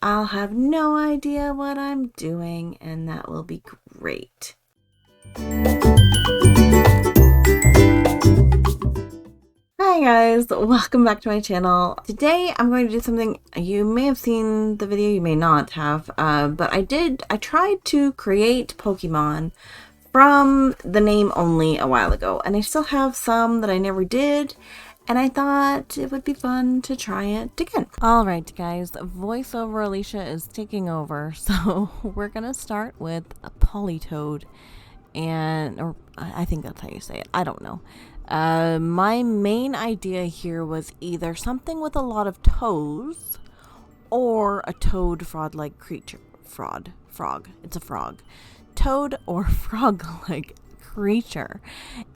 I'll have no idea what I'm doing, and that will be great. Hi guys, welcome back to my channel. Today I'm going to do something. You may have seen the video, you may not have, but I tried to create Pokemon from the name only a while ago, and I still have some that I never did, and I thought it would be fun to try it again. Alright guys, voiceover Alicia is taking over, so we're gonna start with a Politoed, or I think that's how you say it, I don't know. My main idea here was either something with a lot of toes or a toad frog-like creature. Frog. It's a frog. Toad or frog-like creature.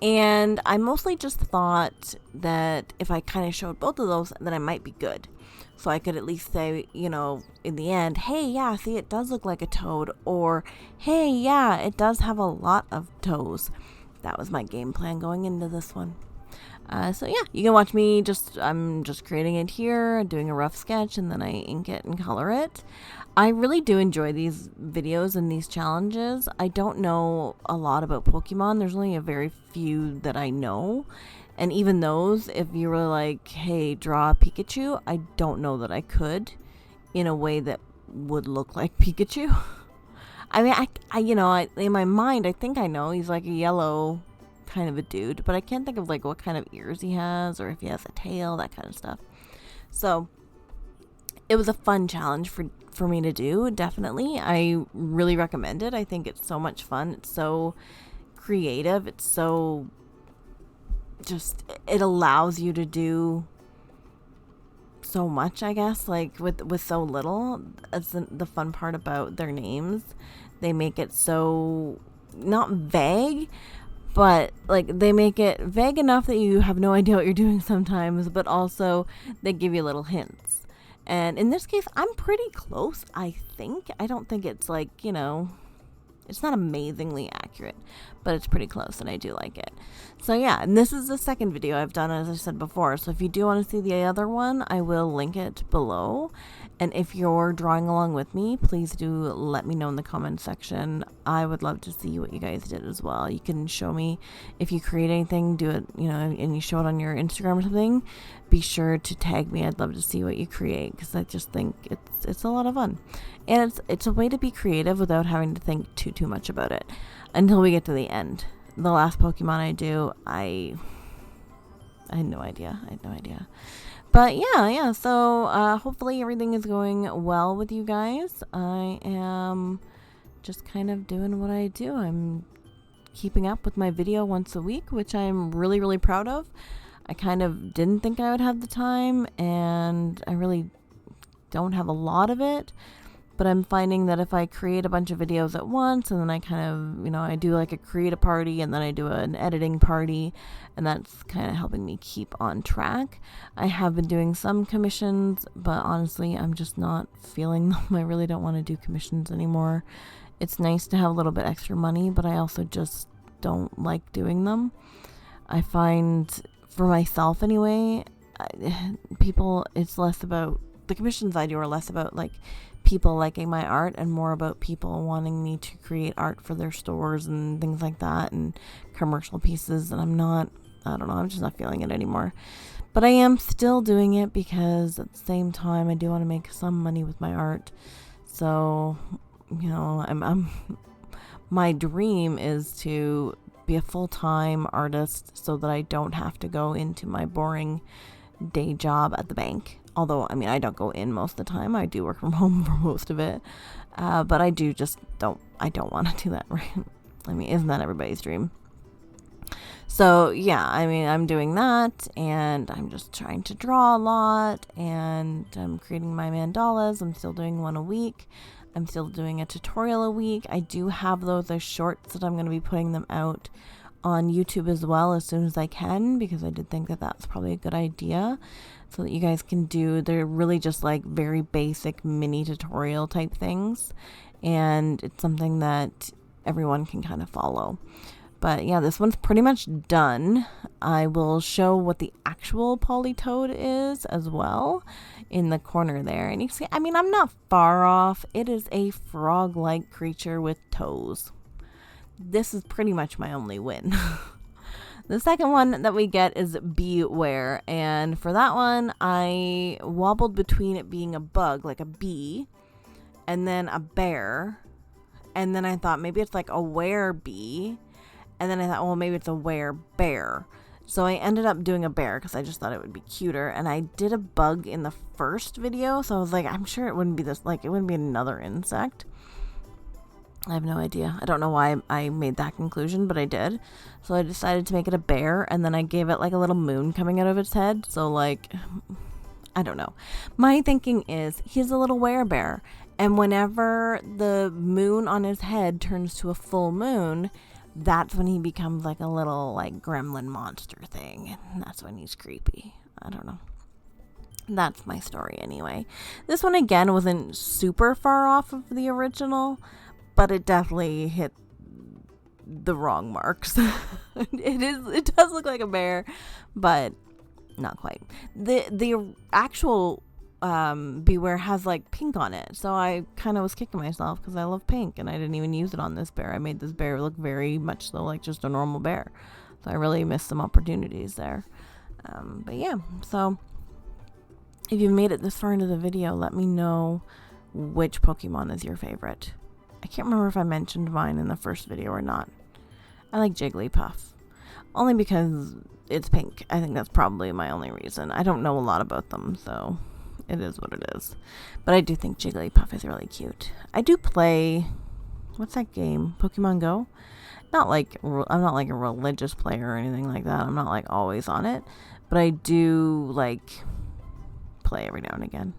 And I mostly just thought that if I kind of showed both of those, then I might be good. So I could at least say, you know, in the end, hey, yeah, see, it does look like a toad. Or, hey, yeah, it does have a lot of toes. That was my game plan going into this one. So yeah, you can watch me I'm just creating it here, doing a rough sketch, and then I ink it and color it. I really do enjoy these videos and these challenges. I don't know a lot about Pokemon. There's only a very few that I know. And even those, if you were like, hey, draw a Pikachu, I don't know that I could in a way that would look like Pikachu. I mean, in my mind, I think I know. He's like a yellow kind of a dude, but I can't think of like what kind of ears he has or if he has a tail, that kind of stuff. So it was a fun challenge for me to do, definitely. I really recommend it. I think it's so much fun. It's so creative. It's so it allows you to do so much, I guess, like with so little. That's the fun part about their names. They make it so not vague, but like they make it vague enough that you have no idea what you're doing sometimes, but also they give you little hints. And in this case, I'm pretty close, I think. I don't think it's like, it's not amazingly accurate, but it's pretty close and I do like it. So yeah, and this is the second video I've done, as I said before. So if you do want to see the other one, I will link it below. And if you're drawing along with me, please do let me know in the comment section. I would love to see what you guys did as well. You can show me if you create anything, do it, and you show it on your Instagram or something. Be sure to tag me. I'd love to see what you create because I just think it's a lot of fun. And it's a way to be creative without having to think too much about it until we get to the end. The last Pokemon I do, I had no idea. But yeah, so hopefully everything is going well with you guys. I am just kind of doing what I do. I'm keeping up with my video once a week, which I'm really, really proud of. I kind of didn't think I would have the time, and I really don't have a lot of it. But I'm finding that if I create a bunch of videos at once, and then I kind of, I do like a create a party, and then I do an editing party, and that's kind of helping me keep on track. I have been doing some commissions, but honestly, I'm just not feeling them. I really don't want to do commissions anymore. It's nice to have a little bit extra money, but I also just don't like doing them. I find, for myself anyway, it's less about, the commissions I do are less about like people liking my art and more about people wanting me to create art for their stores and things like that and commercial pieces, and I'm just not feeling it anymore. But I am still doing it because at the same time I do want to make some money with my art. So, my dream is to be a full-time artist so that I don't have to go into my boring day job at the bank. Although, I don't go in most of the time. I do work from home for most of it. But I don't want to do that, right? Isn't that everybody's dream? So, yeah, I'm doing that, and I'm just trying to draw a lot, and I'm creating my mandalas. I'm still doing one a week. I'm still doing a tutorial a week. I do have those as shorts that I'm going to be putting them out on YouTube as well as soon as I can, because I did think that that's probably a good idea, so that you guys can they're really just like very basic mini tutorial type things, and it's something that everyone can kind of follow. But yeah, this one's pretty much done. I will show what the actual Polytoad is as well in the corner there. And you see, I mean, I'm not far off. It is a frog-like creature with toes. This is pretty much my only win. The second one that we get is Beware. And for that one, I wobbled between it being a bug, like a bee, and then a bear. And then I thought maybe it's like a were-bee. And then I thought, well, maybe it's a were-bear. So I ended up doing a bear because I just thought it would be cuter. And I did a bug in the first video. So I was like, I'm sure it wouldn't be this, like, it wouldn't be another insect. I have no idea. I don't know why I made that conclusion, but I did. So I decided to make it a bear. And then I gave it like a little moon coming out of its head. So like, I don't know. My thinking is he's a little werebear. And whenever the moon on his head turns to a full moon, that's when he becomes like a little like gremlin monster thing. And that's when he's creepy. I don't know. That's my story anyway. This one again wasn't super far off of the original, but it definitely hit the wrong marks. It does look like a bear, but not quite. The actual Beware has like pink on it, so I kind of was kicking myself because I love pink and I didn't even use it on this bear. I made this bear look very much so like just a normal bear, so I really missed some opportunities there. But yeah, so if you've made it this far into the video, let me know which Pokemon is your favorite. I can't remember if I mentioned mine in the first video or not. I like Jigglypuff, only because it's pink. I think that's probably my only reason. I don't know a lot about them, so it is what it is. But I do think Jigglypuff is really cute. I do play, what's that game? Pokemon Go? I'm not like a religious player or anything like that. I'm not like always on it. But I do like play every now and again.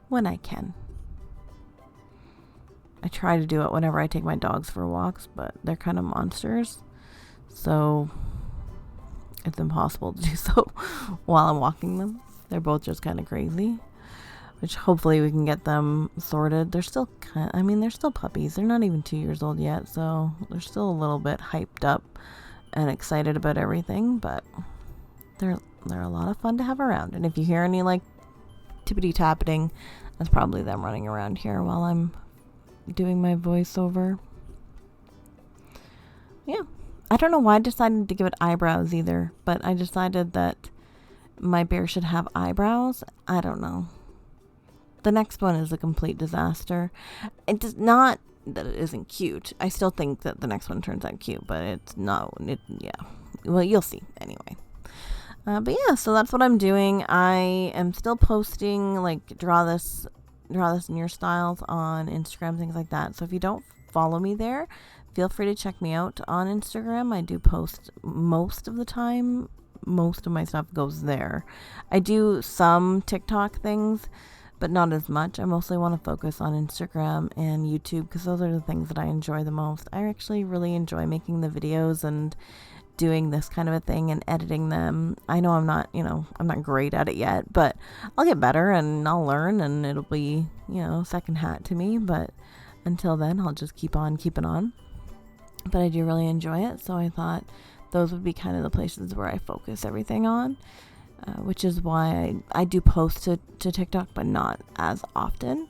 When I can. I try to do it whenever I take my dogs for walks, but they're kind of monsters. So it's impossible to do so while I'm walking them. They're both just kind of crazy, which hopefully we can get them sorted. They're still they're still puppies. They're not even 2 years old yet, so they're still a little bit hyped up and excited about everything, but they're a lot of fun to have around. And if you hear any like tippity tapping, that's probably them running around here while I'm doing my voiceover. Yeah, I don't know why I decided to give it eyebrows either, but I decided that my bear should have eyebrows. I don't know. The next one is a complete disaster. It does not that it isn't cute. I still think that the next one turns out cute, but it's not. Yeah. Well, you'll see anyway. But yeah, so that's what I'm doing. I am still posting like draw this in your styles on Instagram, things like that. So if you don't follow me there, feel free to check me out on Instagram. I do post most of the time. Most of my stuff goes there. I do some TikTok things, but not as much. I mostly want to focus on Instagram and YouTube because those are the things that I enjoy the most. I actually really enjoy making the videos and doing this kind of a thing and editing them. I know I'm not great at it yet, but I'll get better and I'll learn and it'll be, second hat to me. But until then, I'll just keep on keeping on. But I do really enjoy it, so I thought those would be kind of the places where I focus everything on, which is why I do post to TikTok, but not as often.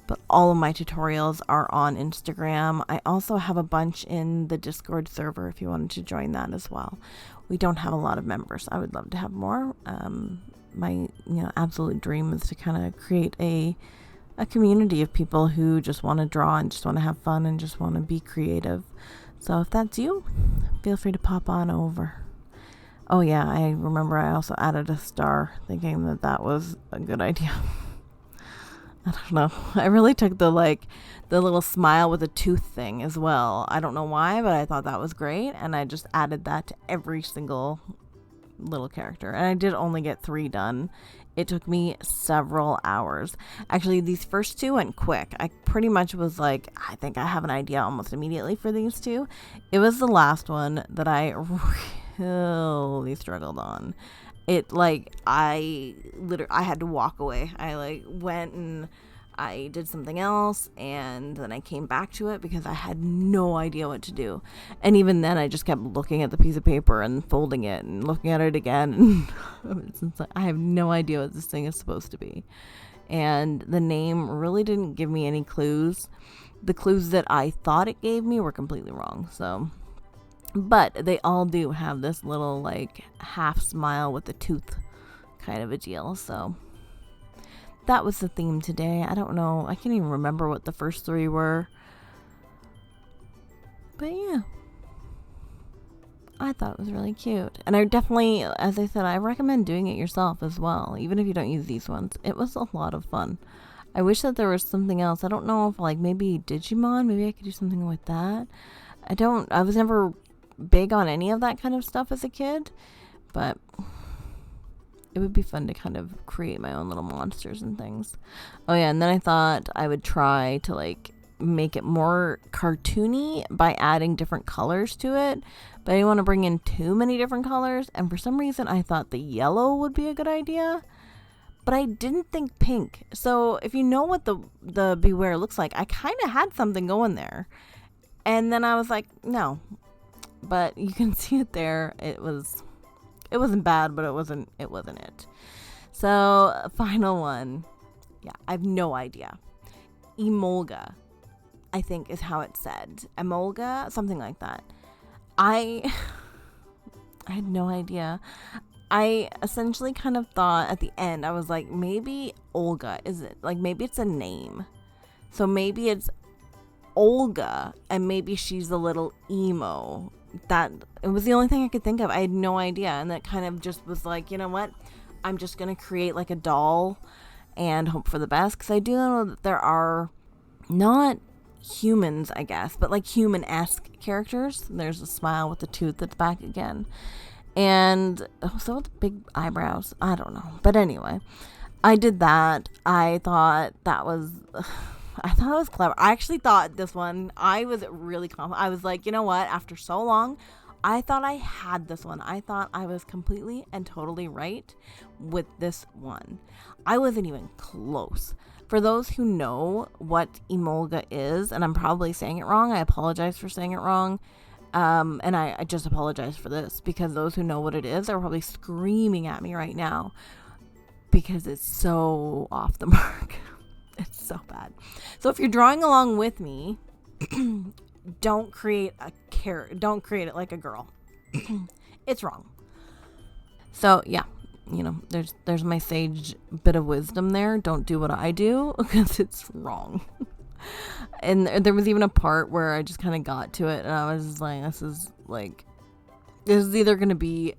But all of my tutorials are on Instagram. I also have a bunch in the Discord server if you wanted to join that as well. We don't have a lot of members. I would love to have more. My absolute dream is to kind of create a community of people who just want to draw and just want to have fun and just want to be creative. So if that's you, feel free to pop on over. Oh yeah, I remember I also added a star thinking that was a good idea. I don't know. I really took the little smile with a tooth thing as well. I don't know why, but I thought that was great. And I just added that to every single little character. And I did only get 3 done. It took me several hours. Actually, these first 2 went quick. I pretty much was like, I think I have an idea almost immediately for these 2. It was the last one that I really struggled on. I had to walk away. I went and I did something else, and then I came back to it because I had no idea what to do. And even then, I just kept looking at the piece of paper and folding it and looking at it again. And I have no idea what this thing is supposed to be. And the name really didn't give me any clues. The clues that I thought it gave me were completely wrong. So, but they all do have this little like half smile with a tooth kind of a deal. So that was the theme today. I don't know. I can't even remember what the first 3 were. But yeah. I thought it was really cute. And I definitely, as I said, I recommend doing it yourself as well. Even if you don't use these ones. It was a lot of fun. I wish that there was something else. I don't know if like maybe Digimon. Maybe I could do something with that. I was never big on any of that kind of stuff as a kid. But it would be fun to kind of create my own little monsters and things. Oh yeah, and then I thought I would try to like make it more cartoony by adding different colors to it. But I didn't want to bring in too many different colors, and for some reason I thought the yellow would be a good idea. But I didn't think pink. So if you know what the Beware looks like, I kind of had something going there. And then I was like, no. But you can see it there. It wasn't bad, but it wasn't it. So, final one. Yeah, I have no idea. Emolga, I think is how it's said. Emolga, something like that. I had no idea. I essentially kind of thought at the end, I was like, maybe Olga, is it? Like, maybe it's a name. So maybe it's Olga, and maybe she's a little emo. It was the only thing I could think of. I had no idea. And that kind of just was like, you know what? I'm just going to create like a doll and hope for the best. Because I do know that there are not humans, I guess, but like human-esque characters. There's a smile with the tooth that's back again. And so with big eyebrows. I don't know. But anyway, I did that. I thought it was clever. I actually thought this one, I was really confident. I was like, you know what? After so long, I thought I had this one. I thought I was completely and totally right with this one. I wasn't even close. For those who know what Emolga is, and I'm probably saying it wrong, I apologize for saying it wrong. And I just apologize for this, because those who know what it is are probably screaming at me right now because it's so off the mark. It's so bad. So if you're drawing along with me, don't create it like a girl. It's wrong. So yeah, you know, there's my sage bit of wisdom there. Don't do what I do because it's wrong. And there was even a part where I just kind of got to it and I was just like, this is either going to be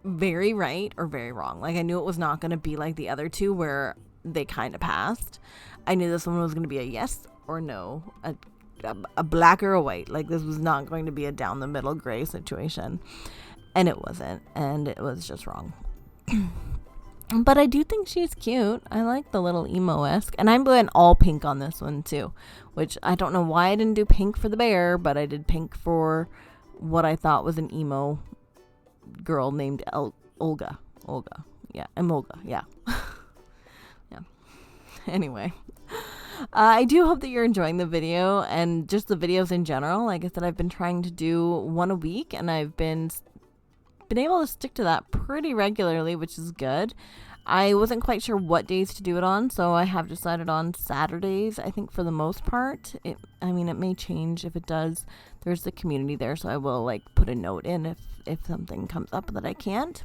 very right or very wrong. Like, I knew it was not going to be like the other two where they kind of passed. I knew this one was going to be a yes or no, a black or a white. Like, this was not going to be a down the middle gray situation. And it wasn't. And it was just wrong. But I do think she's cute. I like the little emo-esque. And I'm going all pink on this one too. Which I don't know why I didn't do pink for the bear, but I did pink for what I thought was an emo girl named Olga. Yeah, Emolga. Yeah. Yeah. Anyway. I do hope that you're enjoying the video and just the videos in general. Like I said, I've been trying to do one a week and I've been able to stick to that pretty regularly, which is good. I wasn't quite sure what days to do it on, so I have decided on Saturdays, I think, for the most part. It may change. If it does, there's the community there, so I will like put a note in if something comes up that I can't.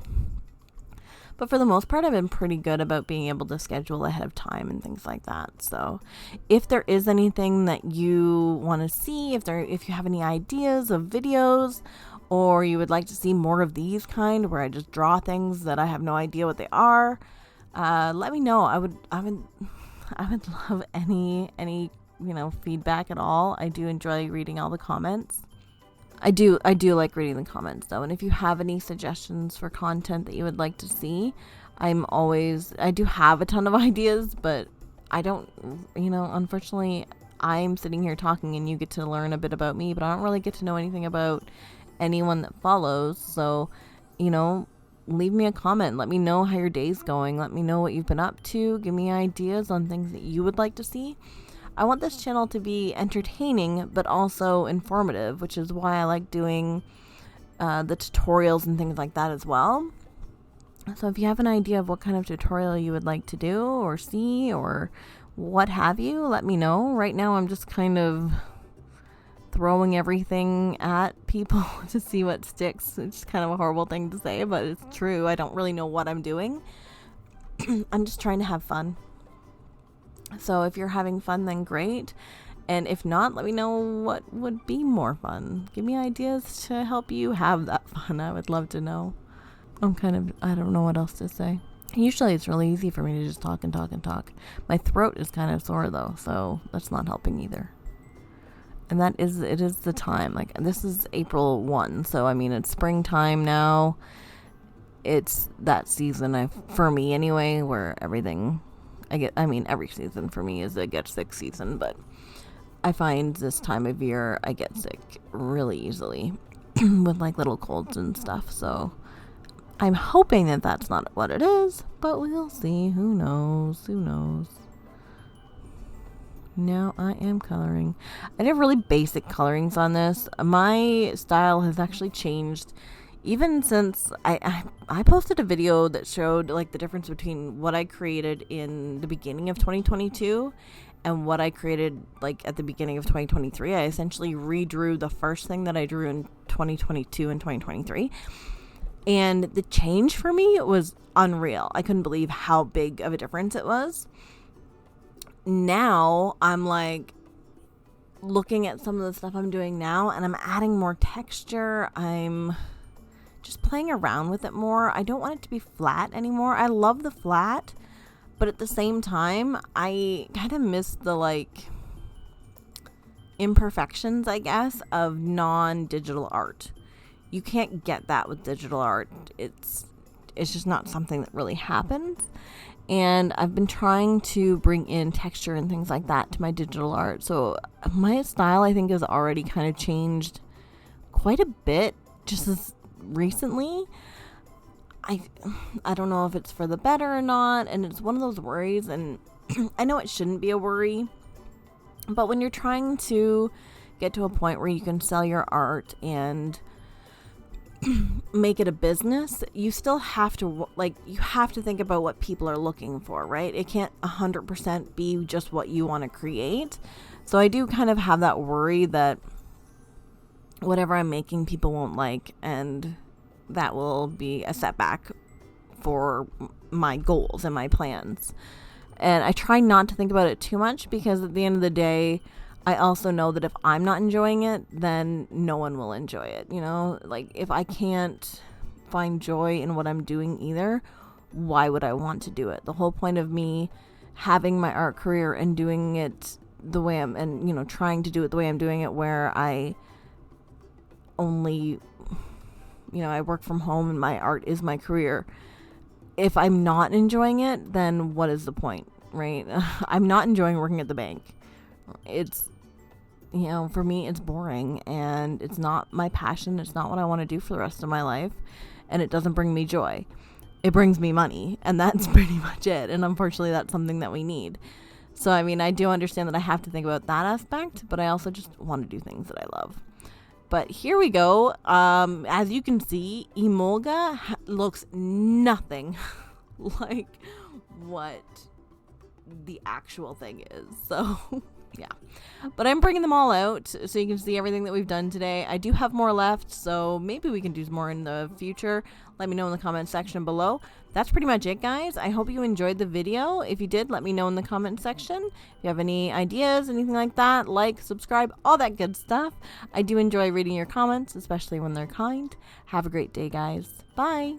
But for the most part, I've been pretty good about being able to schedule ahead of time and things like that. So if there is anything that you want to see, if you have any ideas of videos, or you would like to see more of these kind where I just draw things that I have no idea what they are, let me know. I would love any feedback at all. I do enjoy reading all the comments. I do like reading the comments though, and if you have any suggestions for content that you would like to see, I do have a ton of ideas, but I don't, unfortunately I'm sitting here talking and you get to learn a bit about me, but I don't really get to know anything about anyone that follows. So, leave me a comment. Let me know how your day's going. Let me know what you've been up to. Give me ideas on things that you would like to see. I want this channel to be entertaining, but also informative, which is why I like doing the tutorials and things like that as well. So if you have an idea of what kind of tutorial you would like to do or see or what have you, let me know. Right now I'm just kind of throwing everything at people to see what sticks. It's kind of a horrible thing to say, but it's true. I don't really know what I'm doing. I'm just trying to have fun. So if you're having fun, then great. And if not, let me know what would be more fun. Give me ideas to help you have that fun. I would love to know. I don't know what else to say. Usually it's really easy for me to just talk and talk and talk. My throat is kind of sore though, so that's not helping either. And it is the time. Like, this is April 1, so I mean, it's springtime now. It's that season, for me anyway, where every season for me is a get sick season, but I find this time of year I get sick really easily with like little colds and stuff, so I'm hoping that that's not what it is, but we'll see. Who knows? Now I am coloring. I did really basic colorings on this. My style has actually changed even since I posted a video that showed like the difference between what I created in the beginning of 2022 and what I created like at the beginning of 2023. I essentially redrew the first thing that I drew in 2022 and 2023. And the change for me was unreal. I couldn't believe how big of a difference it was. Now I'm like looking at some of the stuff I'm doing now and I'm adding more texture. I'm just playing around with it more. I don't want it to be flat anymore. I love the flat, but at the same time, I kind of miss the like imperfections, I guess, of non-digital art. You can't get that with digital art. It's just not something that really happens. And I've been trying to bring in texture and things like that to my digital art. So my style, I think, has already kind of changed quite a bit just as recently. I don't know if it's for the better or not. And it's one of those worries. And I know it shouldn't be a worry. But when you're trying to get to a point where you can sell your art and make it a business, you still have to think about what people are looking for, right? It can't 100% be just what you want to create. So I do kind of have that worry that whatever I'm making people won't like, and that will be a setback for my goals and my plans. And I try not to think about it too much, because at the end of the day, I also know that if I'm not enjoying it, then no one will enjoy it. You know, like if I can't find joy in what I'm doing either, why would I want to do it? The whole point of me having my art career and doing it the way trying to do it the way I'm doing it, where I only, I work from home and my art is my career. If I'm not enjoying it, then what is the point, right? I'm not enjoying working at the bank. It's, for me, it's boring and it's not my passion. It's not what I want to do for the rest of my life. And it doesn't bring me joy. It brings me money, and that's pretty much it. And unfortunately, that's something that we need. So, I do understand that I have to think about that aspect, but I also just want to do things that I love. But here we go. As you can see, Emolga looks nothing like what the actual thing is. So, yeah. But I'm bringing them all out so you can see everything that we've done today. I do have more left, so maybe we can do more in the future. Let me know in the comment section below. That's pretty much it, guys. I hope you enjoyed the video. If you did, let me know in the comment section. If you have any ideas, anything like that, like, subscribe, all that good stuff. I do enjoy reading your comments, especially when they're kind. Have a great day, guys. Bye.